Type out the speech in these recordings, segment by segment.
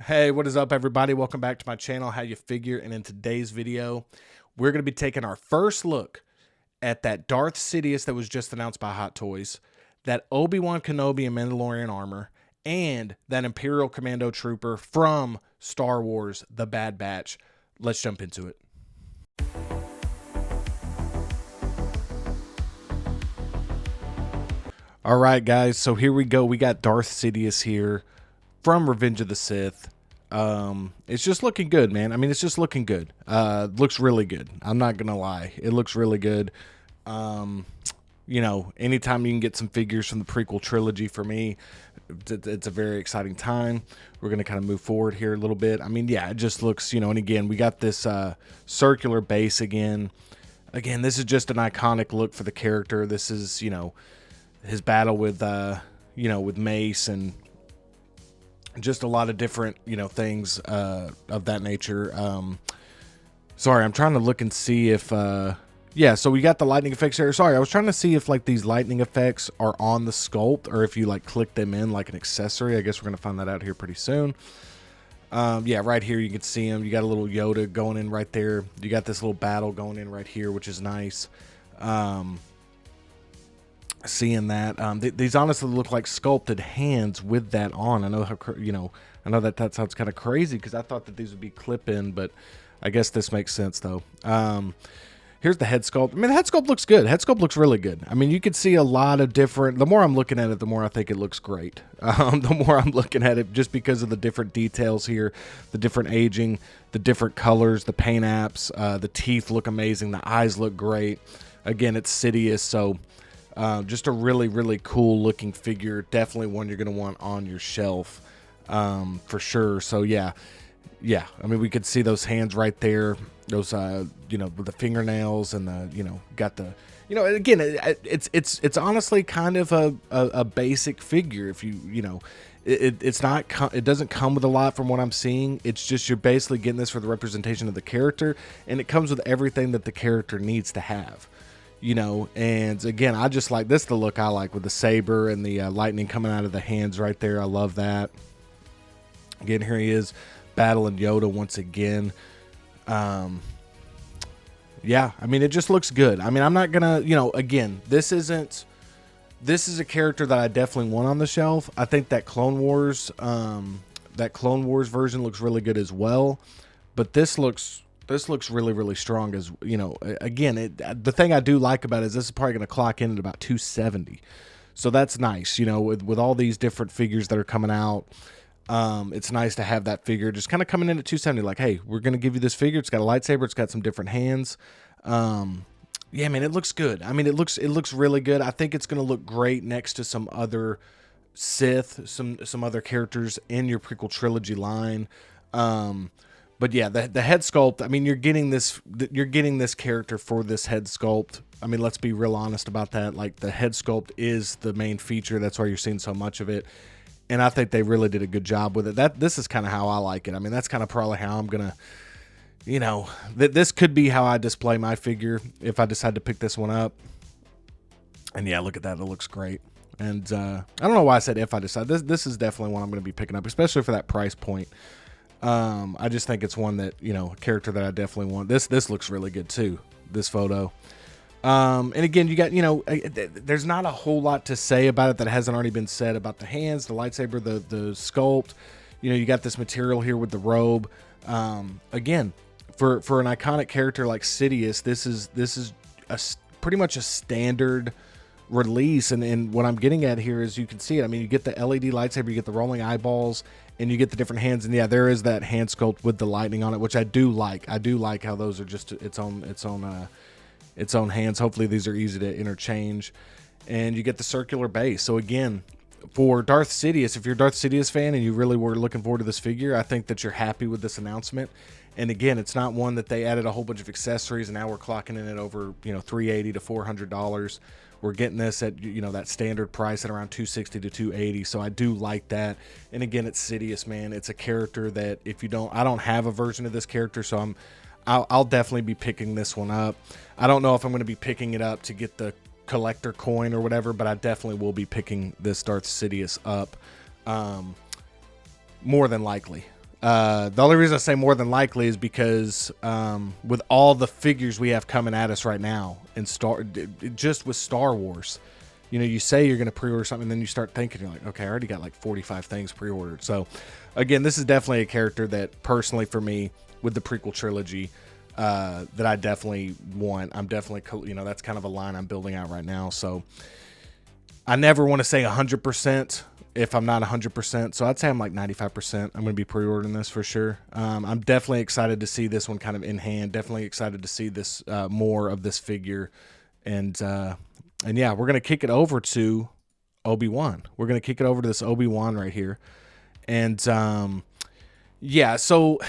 Hey, what is up, everybody? Welcome back to my channel, How You Figure. And in today's video, we're going to be taking our first look at that Darth Sidious that was just announced by Hot Toys, that Obi-Wan Kenobi and Mandalorian armor, and that Imperial Commando trooper from Star Wars, The Bad Batch. Let's jump into it. All right, guys, so here we go. We got Darth Sidious here from Revenge of the Sith. It's just looking good, man. I mean, it's just looking good. Looks really good. I'm not gonna lie. It looks really good. You know, anytime you can get some figures from the prequel trilogy, for me, it's a very exciting time. We're gonna kind of move forward here a little bit. I mean, yeah, it just looks, you know, and again, we got this circular base again. Again, this is just an iconic look for the character. This is, you know, his battle with you know, with Mace, and just a lot of different, you know, things of that nature. Sorry, I'm trying to look and see if yeah, so we got the lightning effects here. Sorry, I was trying to see if like these lightning effects are on the sculpt or if you like click them in like an accessory. I guess we're gonna find that out here pretty soon. Yeah, right here you can see him. You got a little Yoda going in right there. You got this little battle going in right here, which is nice. Seeing that these honestly look like sculpted hands with that on. I know how, you know, I know that sounds kind of crazy because I thought that these would be clip in, but I guess this makes sense though. Here's the head sculpt. I mean, the head sculpt looks good. Head sculpt looks really good. I mean, you could see a lot of different, the more I'm looking at it, the more I think it looks great. The more I'm looking at it, just because of the different details here, the different aging, the different colors, the paint apps, the teeth look amazing. The eyes look great. Again, it's Sidious, so just a really, really cool looking figure. Definitely one you're going to want on your shelf for sure. So yeah, I mean, we could see those hands right there. Those, you know, with the fingernails and the, you know, got the, you know, again, it's honestly kind of a basic figure. If you know, it's not, it doesn't come with a lot from what I'm seeing. It's just, you're basically getting this for the representation of the character, and it comes with everything that the character needs to have. You know, and again, I just like this, the look I like with the saber and the lightning coming out of the hands right there. I love that. Again, here he is battling Yoda once again. Yeah, I mean, it just looks good. I mean, I'm not gonna, you know, again, this is a character that I definitely want on the shelf. I think that Clone Wars version looks really good as well, but this looks really, really strong. As you know, again, the thing I do like about it is this is probably going to clock in at about 270. So that's nice, you know, with all these different figures that are coming out. It's nice to have that figure just kind of coming in at 270. Like, hey, we're going to give you this figure. It's got a lightsaber. It's got some different hands. Yeah, man, it looks good. I mean, it looks really good. I think it's going to look great next to some other Sith, some other characters in your prequel trilogy line. But yeah, the head sculpt, I mean, you're getting this character for this head sculpt. I mean, let's be real honest about that. Like, the head sculpt is the main feature. That's why you're seeing so much of it. And I think they really did a good job with it. This is kind of how I like it. I mean, that's kind of probably how I'm going to, you know, this could be how I display my figure if I decide to pick this one up. And yeah, look at that. It looks great. And I don't know why I said if I decide. This is definitely one I'm going to be picking up, especially for that price point. I just think it's one that, you know, a character that I definitely want. This looks really good too, this photo. And again, you got, you know, there's not a whole lot to say about it that hasn't already been said about the hands, the lightsaber, the sculpt. You know, you got this material here with the robe. Again, for an iconic character like Sidious, this is pretty much a standard release. And what I'm getting at here is, you can see it. I mean, you get the LED lightsaber, you get the rolling eyeballs, and you get the different hands. And yeah, there is that hand sculpt with the lightning on it, which I do like. I do like how those are just its own hands. Hopefully these are easy to interchange. And you get the circular base. So again, for Darth Sidious, if you're a Darth Sidious fan and you really were looking forward to this figure, I think that you're happy with this announcement. And again, it's not one that they added a whole bunch of accessories and now we're clocking in at over, you know, $380 to $400. We're getting this at, you know, that standard price at around $260 to $280. So I do like that. And again, it's Sidious, man. It's a character that I don't have a version of this character, so I'll definitely be picking this one up. I don't know if I'm going to be picking it up to get the collector coin or whatever, but I definitely will be picking this Darth Sidious up, more than likely. The only reason I say more than likely is because with all the figures we have coming at us right now in just with Star Wars, you know, you say you're going to pre-order something, and then you start thinking, you're like, okay, I already got like 45 things pre-ordered. So again, this is definitely a character that personally for me with the prequel trilogy that I definitely want. I'm definitely, you know, that's kind of a line I'm building out right now. So I never want to say 100% if I'm not 100%. So I'd say I'm like 95%. I'm going to be pre-ordering this for sure. I'm definitely excited to see this one kind of in hand. Definitely excited to see this more of this figure. And yeah, we're going to kick it over to ObiWAN. We're going to kick it over to this ObiWAN right here. And yeah, so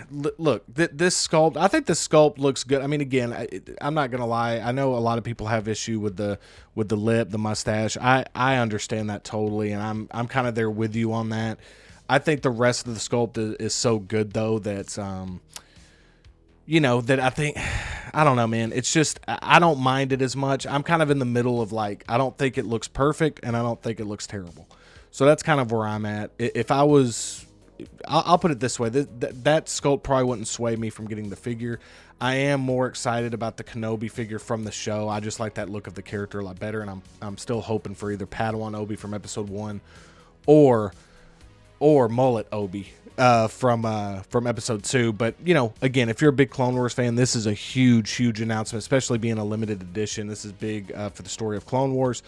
look, this sculpt, I think the sculpt looks good. I mean, again, I'm not gonna lie. I know a lot of people have issue with the lip, the mustache. I understand that totally, and I'm kind of there with you on that. I think the rest of the sculpt is so good though that you know, that I think, I don't know, man. It's just, I don't mind it as much. I'm kind of in the middle of like, I don't think it looks perfect, and I don't think it looks terrible. So that's kind of where I'm at. If I was, I'll put it this way, that sculpt probably wouldn't sway me from getting the figure. I am more excited about the Kenobi figure from the show. I just like that look of the character a lot better, and I'm still hoping for either Padawan Obi from episode 1 or Mullet Obi from episode 2. But you know, again, if you're a big Clone Wars fan, this is a huge announcement, especially being a limited edition. This is big for the story of Clone Wars.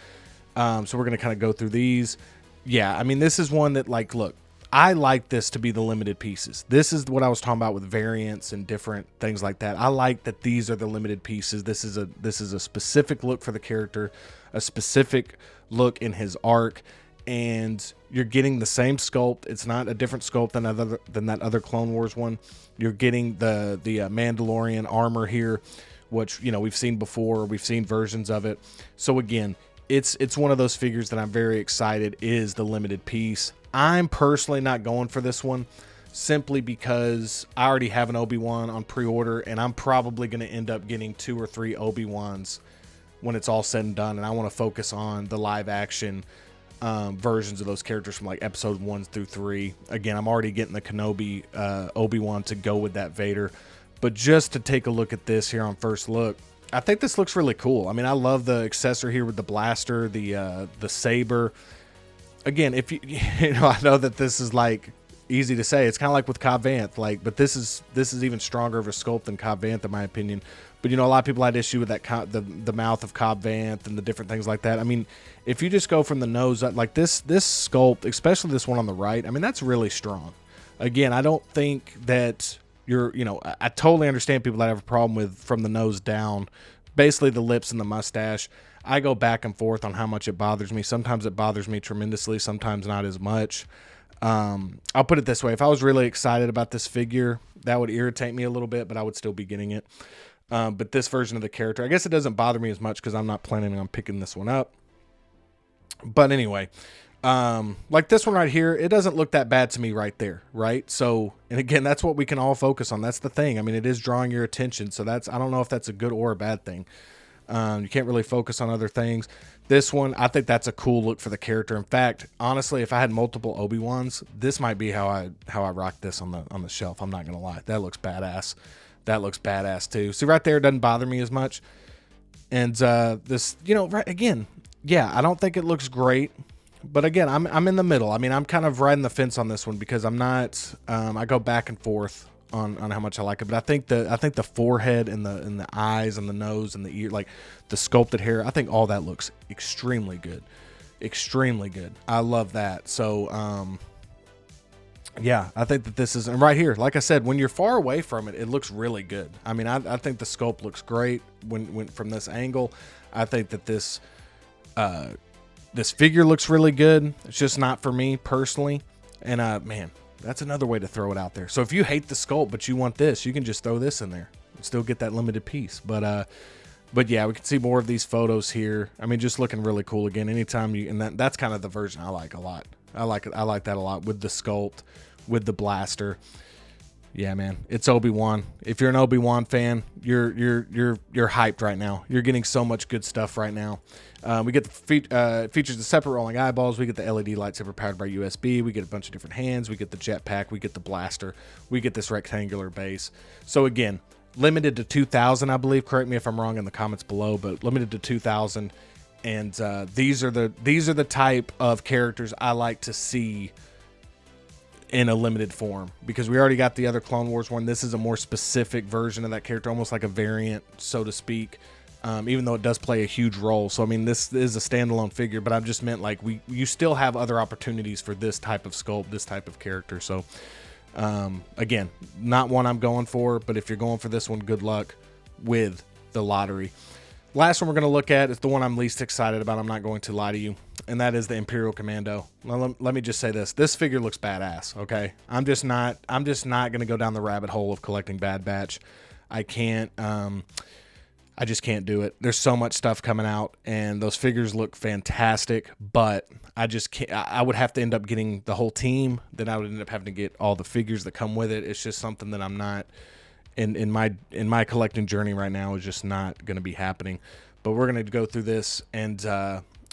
So we're gonna kind of go through these. Yeah, I mean, this is one that, like, look, I like this to be the limited pieces. This is what I was talking about with variants and different things like that. I like that these are the limited pieces. This is a specific look for the character, a specific look in his arc, and you're getting the same sculpt. It's not a different sculpt than that other Clone Wars one. You're getting the Mandalorian armor here, which, you know, we've seen before. We've seen versions of it. So again, it's one of those figures that I'm very excited is the limited piece. I'm personally not going for this one simply because I already have an Obi-Wan on pre-order, and I'm probably going to end up getting 2 or 3 Obi-Wans when it's all said and done, and I want to focus on the live action versions of those characters from like episode 1 through 3. Again, I'm already getting the Kenobi Obi-Wan to go with that Vader, but just to take a look at this here on first look, I think this looks really cool. I mean, I love the accessory here with the blaster, the saber. Again, if you know, I know that this is like easy to say. It's kind of like with Cobb Vanth, like, but this is even stronger of a sculpt than Cobb Vanth in my opinion. But you know, a lot of people had issue with that the mouth of Cobb Vanth and the different things like that. I mean, if you just go from the nose, like this sculpt, especially this one on the right, I mean, that's really strong. Again, I don't think that you know, I totally understand people that have a problem with from the nose down, basically the lips and the mustache. I go back and forth on how much it bothers me. Sometimes it bothers me tremendously, sometimes not as much. I'll put it this way. If I was really excited about this figure, that would irritate me a little bit, but I would still be getting it. But this version of the character, I guess it doesn't bother me as much because I'm not planning on picking this one up. But anyway, like this one right here, it doesn't look that bad to me right there, right? So, and again, that's what we can all focus on. That's the thing. I mean, it is drawing your attention. So I don't know if that's a good or a bad thing. You can't really focus on other things. This one, I think that's a cool look for the character. In fact, honestly, if I had multiple Obi-Wans, this might be how I rock this on the shelf. I'm not gonna lie. That looks badass. That looks badass too. See right there, it doesn't bother me as much. And this, you know, right again, yeah, I don't think it looks great. But again, I'm in the middle. I mean, I'm kind of riding the fence on this one because I'm not. I go back and forth on how much I like it. But I think the forehead and the eyes and the nose and the ear, like the sculpted hair, I think all that looks extremely good, extremely good. I love that. So yeah, I think that this is, and right here, like I said, when you're far away from it, it looks really good. I mean, I think the sculpt looks great when from this angle. I think that this figure looks really good. It's just not for me personally. And man, that's another way to throw it out there. So if you hate the sculpt but you want this, you can just throw this in there and still get that limited piece. But yeah, we can see more of these photos here. I mean, just looking really cool again. Anytime you, and that's kind of the version I like a lot. I like that a lot with the sculpt, with the blaster. Yeah, man, it's Obi-Wan. If you're an Obi-Wan fan, you're hyped right now. You're getting so much good stuff right now. We get the features the separate rolling eyeballs. We get the LED lightsaber powered by USB. We get a bunch of different hands. We get the jetpack. We get the blaster. We get this rectangular base. So again, limited to 2,000, I believe. Correct me if I'm wrong in the comments below, but limited to 2,000. And these are the type of characters I like to see in a limited form, because we already got the other Clone Wars one. This is a more specific version of that character, almost like a variant, so to speak, even though it does play a huge role. So I mean, this is a standalone figure, but I've just meant like you still have other opportunities for this type of sculpt, this type of character. So again, not one I'm going for, but if you're going for this one, good luck with the lottery. Last one we're going to look at is the one I'm least excited about. I'm not going to lie to you, and that is the Imperial Commando. Well, let me just say this: this figure looks badass. Okay, I'm just not going to go down the rabbit hole of collecting Bad Batch. I can't. I just can't do it. There's so much stuff coming out, and those figures look fantastic, but I just can't. I would have to end up getting the whole team. Then I would end up having to get all the figures that come with it. It's just something that I'm not. In my collecting journey right now is just not going to be happening. But we're going to go through this and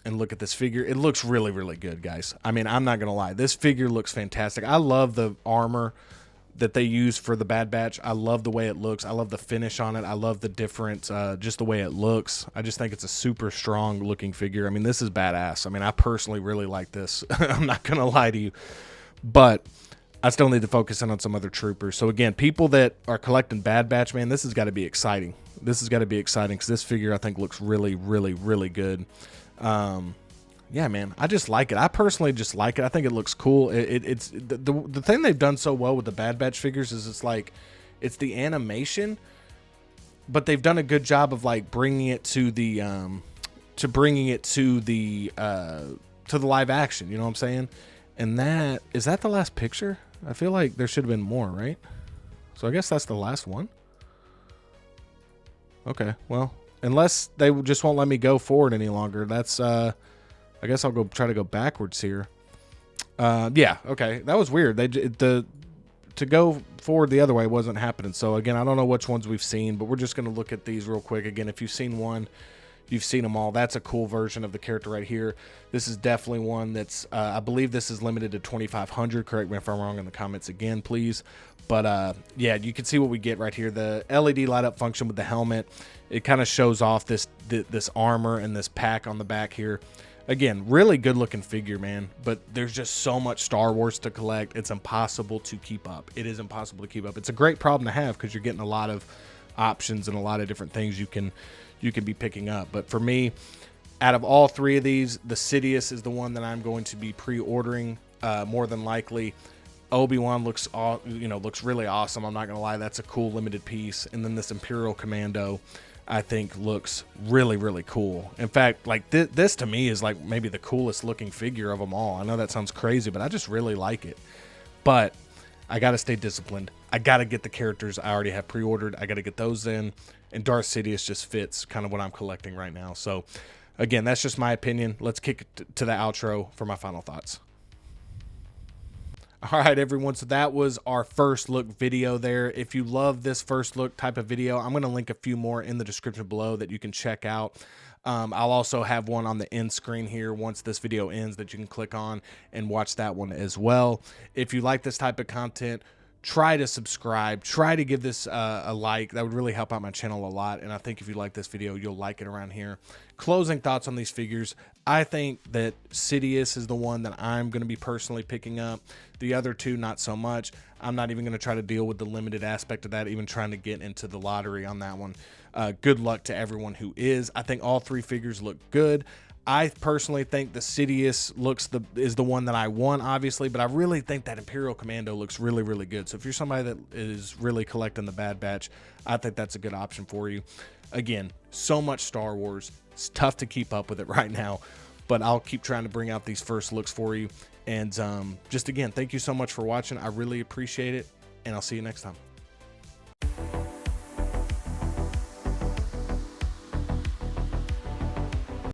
look at this figure. It looks really, really good, guys. I mean, I'm not going to lie. This figure looks fantastic. I love the armor that they use for the Bad Batch. I love the way it looks. I love the finish on it. I love the different, just the way it looks. I just think it's a super strong looking figure. I mean, this is badass. I mean, I personally really like this. I'm not going to lie to you. But I still need to focus in on some other troopers. So again, people that are collecting Bad Batch, man, this has got to be exciting. This has got to be exciting because this figure I think looks really, really, really good. Yeah, man, I just like it. I personally just like it. I think it looks cool. It's the thing they've done so well with the Bad Batch figures is it's the animation, but they've done a good job of like bringing it to the live action. You know what I'm saying? And is that the last picture? I feel like there should have been more, right? So I guess that's the last one. Okay, well, unless they just won't let me go forward any longer, that's I guess I'll try to go backwards here. Yeah, okay, that was weird. To go forward the other way wasn't happening. So again, I don't know which ones we've seen, but we're just gonna look at these real quick. Again, if you've seen one, you've seen them all. That's a cool version of the character right here. This is definitely one that's, I believe this is limited to 2,500. Correct me if I'm wrong in the comments again, please. But yeah, you can see what we get right here. The LED light up function with the helmet. It kind of shows off this armor and this pack on the back here. Again, really good looking figure, man. But there's just so much Star Wars to collect. It's impossible to keep up. It is impossible to keep up. It's a great problem to have because you're getting a lot of options and a lot of different things you can be picking up. But for me, out of all three of these, the Sidious is the one that I'm going to be pre-ordering more than likely. ObiWAN looks really awesome. I'm not gonna lie, that's a cool limited piece. And then this Imperial Commando, I think looks really, really cool. In fact, like this to me is like maybe the coolest looking figure of them all. I know that sounds crazy, but I just really like it. But I got to stay disciplined. I got to get the characters I already have pre-ordered. I got to get those in. And Darth Sidious just fits kind of what I'm collecting right now. So, again, that's just my opinion. Let's kick it to the outro for my final thoughts. All right, everyone. So that was our first look video there. If you love this first look type of video, I'm going to link a few more in the description below that you can check out. I'll also have one on the end screen here once this video ends that you can click on and watch that one as well. If you like this type of content, try to subscribe, try to give this a like. That would really help out my channel a lot. And I think if you like this video, you'll like it around here. Closing thoughts on these figures. I think that Sidious is the one that I'm going to be personally picking up. The other two, not so much. I'm not even going to try to deal with the limited aspect of that, even trying to get into the lottery on that one. Good luck to everyone who is. I think all three figures look good. I personally think the Sidious is the one that I want, obviously, but I really think that Imperial Commando looks really, really good. So if you're somebody that is really collecting the Bad Batch, I think that's a good option for you. Again, so much Star Wars. It's tough to keep up with it right now, but I'll keep trying to bring out these first looks for you. And just again, thank you so much for watching. I really appreciate it, and I'll see you next time.